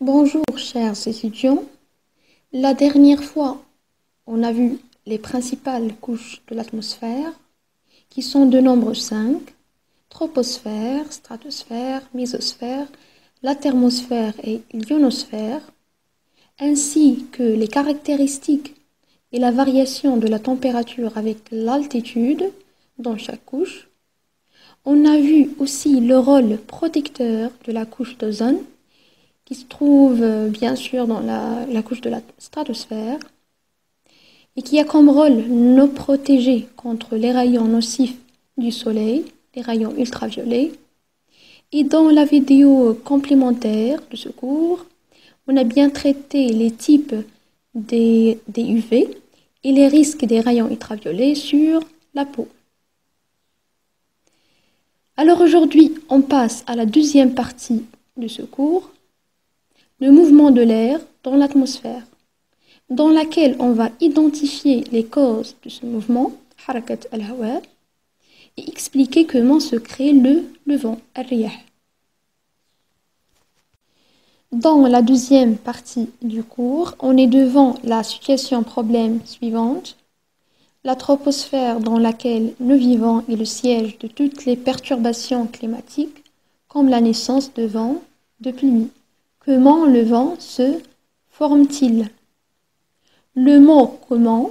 Bonjour chers étudiants. La dernière fois, on a vu les principales couches de l'atmosphère qui sont de nombre 5, troposphère, stratosphère, mésosphère, la thermosphère et l'ionosphère, ainsi que les caractéristiques et la variation de la température avec l'altitude dans chaque couche. On a vu aussi le rôle protecteur de la couche d'ozone qui se trouve bien sûr dans la couche de la stratosphère et qui a comme rôle de nous protéger contre les rayons nocifs du soleil, les rayons ultraviolets. Et dans la vidéo complémentaire de ce cours, on a bien traité les types des UV et les risques des rayons ultraviolets sur la peau. Alors aujourd'hui, on passe à la deuxième partie de ce cours, le mouvement de l'air dans l'atmosphère, dans laquelle on va identifier les causes de ce mouvement, harakat al-hawa, et expliquer comment se crée le vent, al-riyah. Dans la deuxième partie du cours, on est devant la situation problème suivante. La troposphère dans laquelle nous vivons est le siège de toutes les perturbations climatiques, comme la naissance de vent, de pluie. Comment le vent se forme-t-il? Le mot « comment »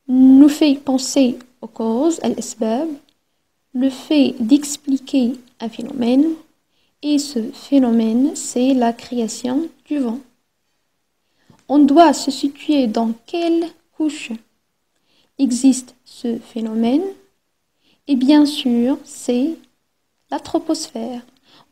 nous fait penser aux causes, al-asbab, le fait d'expliquer un phénomène, et ce phénomène, c'est la création du vent. On doit se situer dans quelle couche existe ce phénomène? Et bien sûr, c'est la troposphère.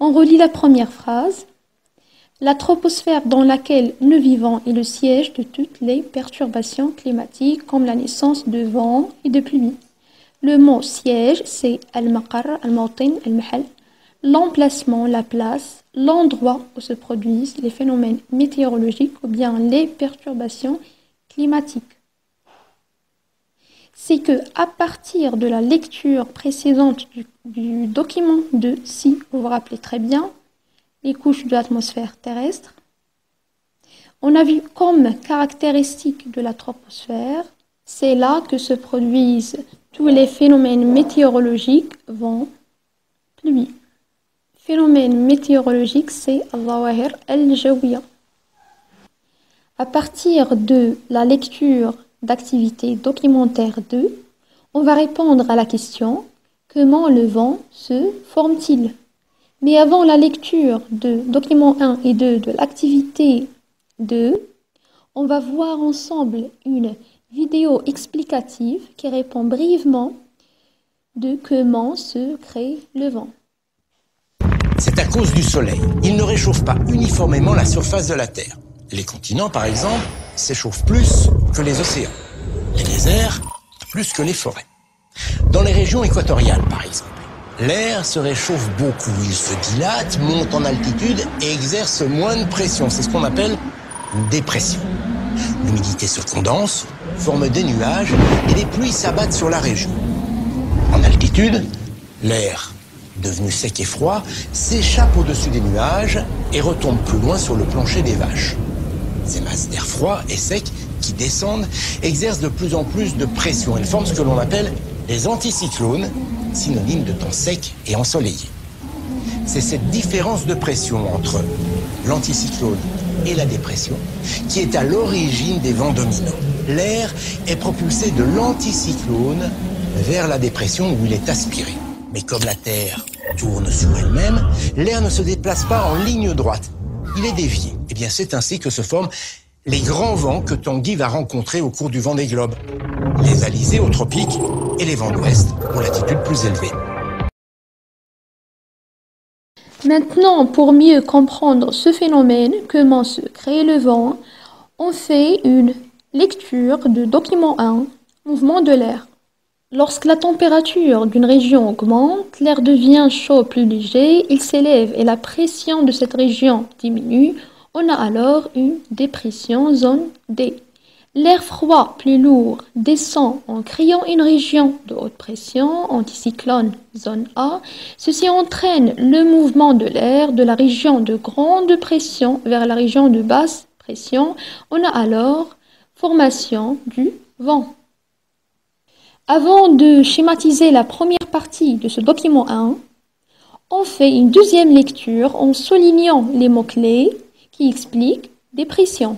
On relit la première phrase. La troposphère dans laquelle nous vivons est le siège de toutes les perturbations climatiques comme la naissance de vent et de pluie. Le mot siège, c'est al-maqar, al-mawtin, al-mahal, l'emplacement, la place, l'endroit où se produisent les phénomènes météorologiques ou bien les perturbations climatiques. C'est que à partir de la lecture précédente du document 2, si vous vous rappelez très bien, les couches de l'atmosphère terrestre, on a vu comme caractéristique de la troposphère, c'est là que se produisent tous les phénomènes météorologiques, vent, pluie. Phénomène météorologique, c'est al-zawahir al-jawiyya. À partir de la lecture d'activité documentaire 2, on va répondre à la question « Comment le vent se forme-t-il » Mais avant la lecture de document 1 et 2 de l'activité 2, on va voir ensemble une vidéo explicative qui répond brièvement de comment se crée le vent. C'est à cause du soleil. Il ne réchauffe pas uniformément la surface de la Terre. Les continents, par exemple, s'échauffent plus que les océans. Les déserts, plus que les forêts. Dans les régions équatoriales, par exemple, l'air se réchauffe beaucoup, il se dilate, monte en altitude et exerce moins de pression. C'est ce qu'on appelle une dépression. L'humidité se condense, forme des nuages et les pluies s'abattent sur la région. En altitude, l'air, devenu sec et froid, s'échappe au-dessus des nuages et retombe plus loin sur le plancher des vaches. Ces masses d'air froid et sec qui descendent exercent de plus en plus de pression. Elles forment ce que l'on appelle les anticyclones, synonyme de temps sec et ensoleillé. C'est cette différence de pression entre l'anticyclone et la dépression qui est à l'origine des vents dominants. L'air est propulsé de l'anticyclone vers la dépression où il est aspiré. Mais comme la Terre tourne sur elle-même, l'air ne se déplace pas en ligne droite. Il est dévié. Et bien c'est ainsi que se forment les grands vents que Tanguy va rencontrer au cours du vent des globes. Les alizés aux tropiques et les vents d'ouest aux latitudes plus élevées. Maintenant, pour mieux comprendre ce phénomène, comment se crée le vent, on fait une lecture de document 1, mouvement de l'air. Lorsque la température d'une région augmente, l'air devient chaud plus léger, il s'élève et la pression de cette région diminue. On a alors une dépression zone D. L'air froid plus lourd descend en créant une région de haute pression, anticyclone, zone A. Ceci entraîne le mouvement de l'air de la région de grande pression vers la région de basse pression. On a alors formation du vent. Avant de schématiser la première partie de ce document 1, on fait une deuxième lecture en soulignant les mots-clés qui expliquent des pressions.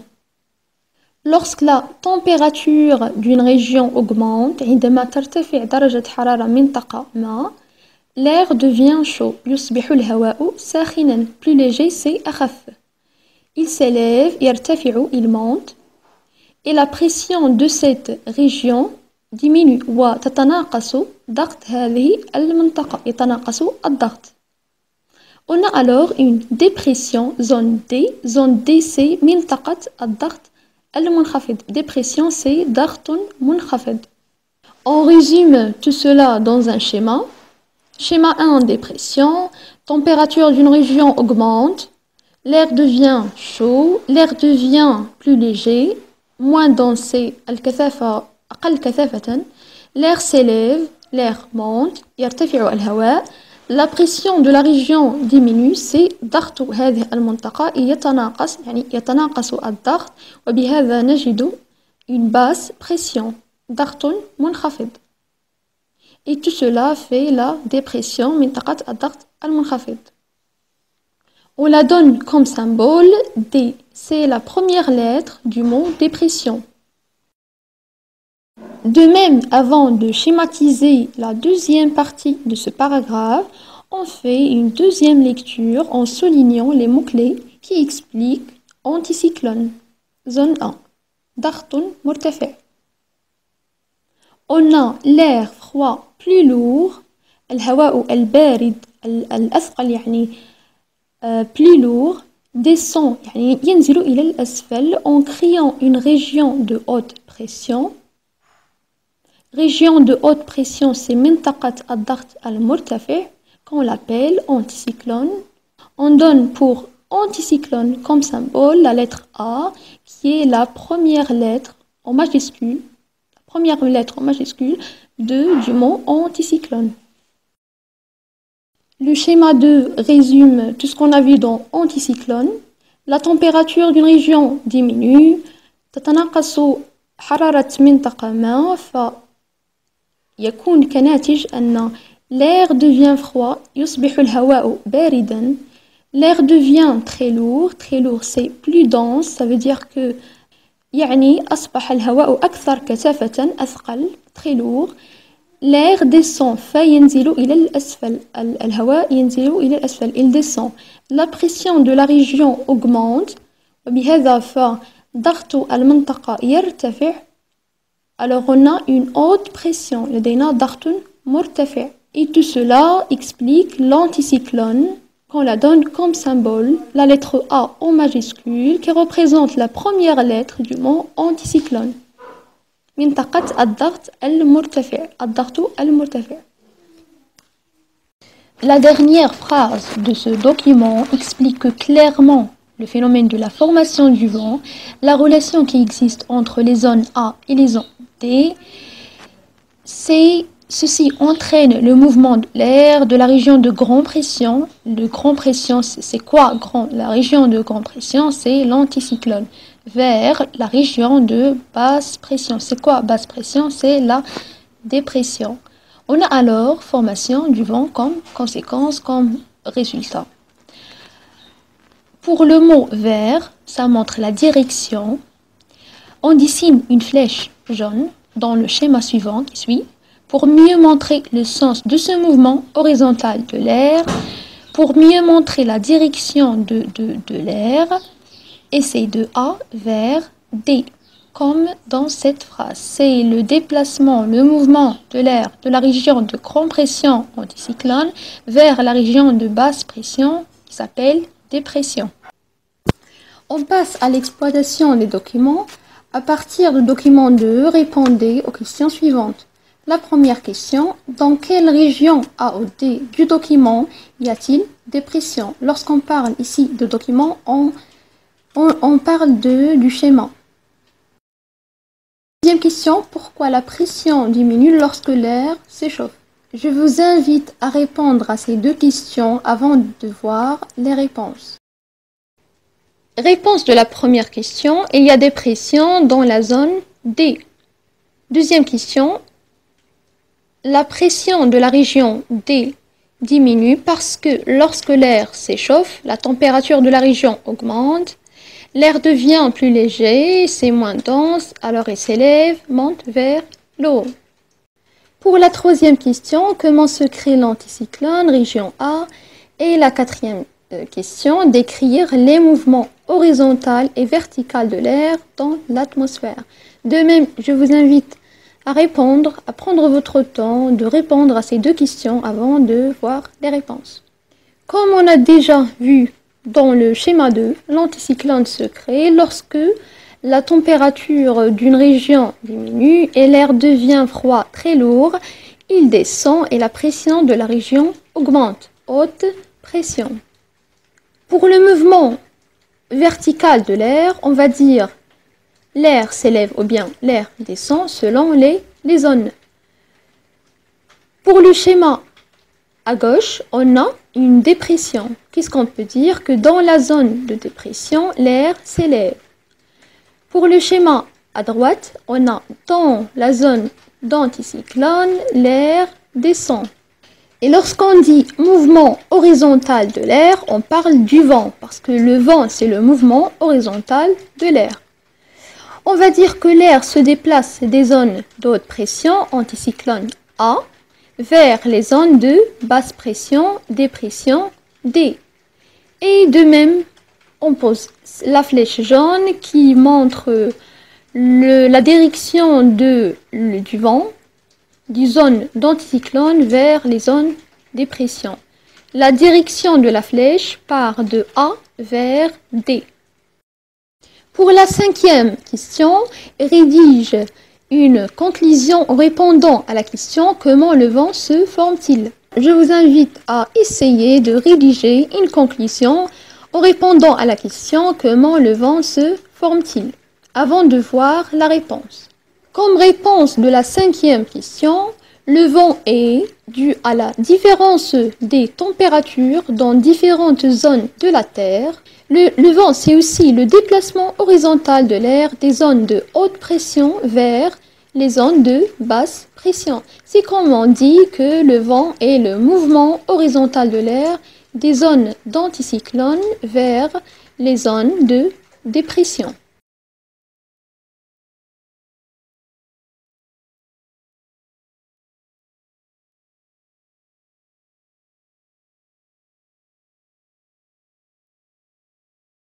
Lorsque la température d'une région augmente, عندما ترتفع درجة حرارة منطقة ما, l'air devient chaud. يصبح الهواء ساخنا. Plus léger, c'est أخف. Il s'élève, يرتفع, il monte. Et la pression de cette région diminue. وتتناقص ضغط هذه المنطقة. يتناقص الضغط. On a alors une dépression, zone D. Zone D, c'est منطقة الضغط المنخفض. Dépression, c'est ضغط منخفض. On résume tout cela dans un schéma. Schéma 1, dépression. Température d'une région augmente. L'air devient chaud. L'air devient plus léger. Moins dense, c'est الكثافة أقل كثافة. L'air s'élève. L'air monte. يرتفع الهواء. La pression de la région diminue, c'est ضغط هذه المنطقة يتناقص, يعني يتناقص الضغط, وبهذا نجد une basse pression, ضغط منخفض. Et tout cela fait la dépression, منطقة الضغط المنخفض. On la donne comme symbole D. C'est la première lettre du mot dépression. De même, avant de schématiser la deuxième partie de ce paragraphe, on fait une deuxième lecture en soulignant les mots-clés qui expliquent anticyclone, zone 1, ضغط مرتفع. On a l'air froid plus lourd, الهواء البارد الأثقل يعني plus lourd, descend يعني ينزل إلى الأسفل en créant une région de haute pression. Région de haute pression, c'est منطقة الضغط المرتفع, qu'on l'appelle anticyclone. On donne pour anticyclone comme symbole la lettre A, qui est la première lettre en majuscule, du mot anticyclone. Le schéma 2 résume tout ce qu'on a vu dans anticyclone. La température d'une région diminue. تتناقص حرارة منطقة ما, يكون كناتج أن l'air devient froid, يصبح الهواء بارداً. L'air devient très lourd c'est plus dense, ça veut dire que يعني أصبح الهواء أكثر كثافة, أثقل, très lourd. L'air descend, فينزل إلى الأسفل. الهواء ينزل إلى الأسفل, il descend. La pression de la région augmente, وبهذا فضغط المنطقة يرتفع. Alors on a une haute pression, لدينا ضغط مرتفع. Et tout cela explique l'anticyclone, qu'on la donne comme symbole, la lettre A en majuscule, qui représente la première lettre du mot anticyclone. منطقة الضغط المرتفع, الضغط المرتفع. La dernière phrase de ce document explique clairement le phénomène de la formation du vent, la relation qui existe entre les zones A et les zones D. Ceci entraîne le mouvement de l'air de la région de grande pression. De grande pression, c'est quoi la région de grande pression? C'est l'anticyclone. Vers la région de basse pression. C'est quoi basse pression? C'est la dépression. On a alors formation du vent comme conséquence, comme résultat. Pour le mot vers, ça montre la direction. On dessine une flèche jaune dans le schéma suivant qui suit pour mieux montrer le sens de ce mouvement horizontal de l'air, pour mieux montrer la direction de l'air, et c'est de A vers D, comme dans cette phrase. C'est le déplacement, le mouvement de l'air de la région de grande pression anticyclone vers la région de basse pression qui s'appelle dépression. On passe à l'exploitation des documents. À partir du document 2, répondez aux questions suivantes. La première question, dans quelle région A ou D du document y a-t-il des pressions? Lorsqu'on parle ici de document, on parle du schéma. Deuxième question, pourquoi la pression diminue lorsque l'air s'échauffe? Je vous invite à répondre à ces deux questions avant de voir les réponses. Réponse de la première question, il y a des pressions dans la zone D. Deuxième question, la pression de la région D diminue parce que lorsque l'air s'échauffe, la température de la région augmente, l'air devient plus léger, c'est moins dense, alors il s'élève, monte vers le haut. Pour la troisième question, comment se crée l'anticyclone, région A? Et la quatrième question, décrire les mouvements horizontal et vertical de l'air dans l'atmosphère. De même, je vous invite à répondre, à prendre votre temps de répondre à ces deux questions avant de voir les réponses. Comme on a déjà vu dans le schéma 2, l'anticyclone se crée lorsque la température d'une région diminue et l'air devient froid très lourd, il descend et la pression de la région augmente, haute pression. Pour le mouvement vertical de l'air, on va dire l'air s'élève ou bien l'air descend selon les zones. Pour le schéma à gauche, on a une dépression. Qu'est-ce qu'on peut dire? Que dans la zone de dépression, l'air s'élève. Pour le schéma à droite, on a dans la zone d'anticyclone, l'air descend. Et lorsqu'on dit mouvement horizontal de l'air, on parle du vent, parce que le vent, c'est le mouvement horizontal de l'air. On va dire que l'air se déplace des zones de haute pression, anticyclone A, vers les zones de basse pression, dépression D. Et de même, on pose la flèche jaune qui montre la direction du vent, des zones d'anticyclone vers les zones de pression. La direction de la flèche part de A vers D. Pour la cinquième question, rédige une conclusion en répondant à la question « Comment le vent se forme-t-il » Je vous invite à essayer de rédiger une conclusion en répondant à la question « Comment le vent se forme-t-il » avant de voir la réponse. Comme réponse de la cinquième question, le vent est dû à la différence des températures dans différentes zones de la Terre. Le vent, c'est aussi le déplacement horizontal de l'air des zones de haute pression vers les zones de basse pression. C'est comme on dit que le vent est le mouvement horizontal de l'air des zones d'anticyclone vers les zones de dépression.